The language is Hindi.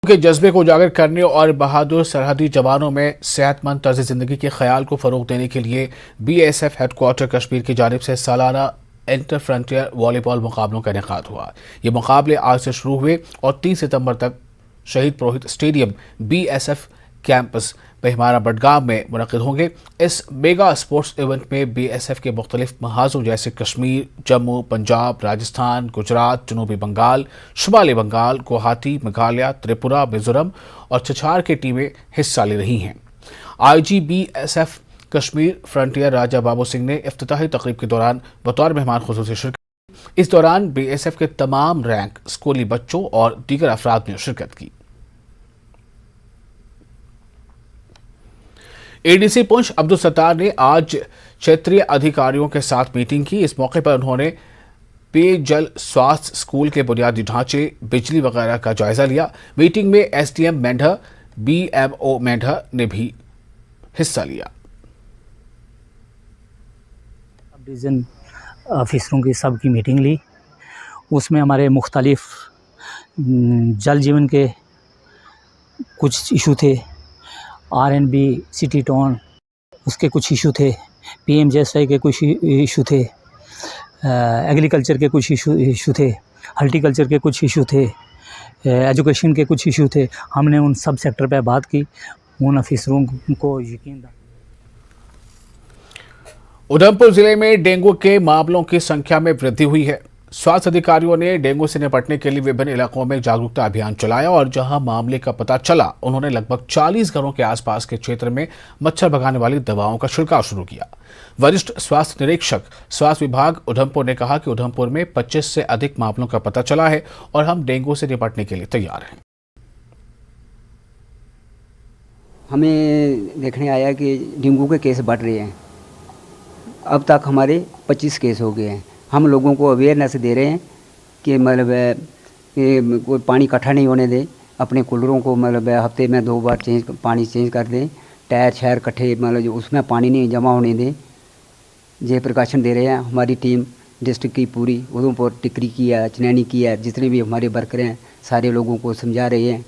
के जज्बे को उजागर करने और बहादुर सरहदी जवानों में सेहतमंद तर्ज जिंदगी के ख्याल को फरोग देने के लिए बीएसएफ हेडक्वार्टर कश्मीर की जानिब से सालाना इंटर फ्रंटियर वॉलीबॉल मुकाबलों का इनेकाद हुआ। ये मुकाबले आज से शुरू हुए और 3 सितंबर तक शहीद पुरोहित स्टेडियम बीएसएफ कैंपस बहिमारा बडगाम में मुनक़िद होंगे। इस मेगा स्पोर्ट्स इवेंट में बीएसएफ के मुख्तलिफ महाजों जैसे कश्मीर, जम्मू, पंजाब, राजस्थान, गुजरात, जनूबी बंगाल, शुमाली बंगाल, गुवाहाटी, मेघालय, त्रिपुरा, मिजोरम और छछार की टीमें हिस्सा ले रही हैं। IG BSF Kashmir frontier Raja Babu Singh ने इफ्तिताही तकरीब के दौरान बतौर मेहमान खुसूसी शिरकत। इस दौरान बीएसएफ के तमाम रैंक, स्कूली बच्चों और दीगर अफराद ने शिरकत की। एडीसी पुंछ अब्दुल सत्तार ने आज क्षेत्रीय अधिकारियों के साथ मीटिंग की। इस मौके पर उन्होंने पेयजल, स्वास्थ्य, स्कूल के बुनियादी ढांचे, बिजली वगैरह का जायजा लिया। मीटिंग में एसडीएम मेंढर, बीएमओ मेंढर ने भी हिस्सा लिया। डिवीज़न ऑफिसरों की सबकी मीटिंग ली। उसमें हमारे मुख्तलिफ जल जीवन के कुछ इशू थे, आरएनबी, सिटी टाउन उसके कुछ इशू थे, पीएमजेएसवाई के कुछ इशू थे, एग्रीकल्चर के कुछ इशू थे, हॉर्टिकल्चर के कुछ इशू थे, एजुकेशन के कुछ इशू थे। हमने उन सब सेक्टर पे बात की, उन ऑफिसरों को यकीन था। उधमपुर जिले में डेंगू के मामलों की संख्या में वृद्धि हुई है। स्वास्थ्य अधिकारियों ने डेंगू से निपटने के लिए विभिन्न इलाकों में जागरूकता अभियान चलाया और जहां मामले का पता चला, उन्होंने लगभग 40 घरों के आसपास के क्षेत्र में मच्छर भगाने वाली दवाओं का छिड़काव शुरू किया। वरिष्ठ स्वास्थ्य निरीक्षक स्वास्थ्य विभाग उधमपुर ने कहा कि उधमपुर में 25 से अधिक मामलों का पता चला है और हम डेंगू से निपटने के लिए तैयार हैं। हमें देखने आया कि डेंगू के केस बढ़ रहे हैं। अब तक हमारे 25 केस हो गए हैं। हम लोगों को अवेयरनेस दे रहे हैं कि मतलब कोई पानी इकट्ठा नहीं होने दें, अपने कूलरों को मतलब हफ्ते में 2 बार पानी चेंज कर दें, टायर शायर इकट्ठे मतलब उसमें पानी नहीं जमा होने दें। ये प्रिकॉशन दे रहे हैं। हमारी टीम डिस्ट्रिक्ट की पूरी उधमपुर, टिकरी की है, चनैनी की है, जितने भी हमारे वर्कर हैं सारे लोगों को समझा रहे हैं।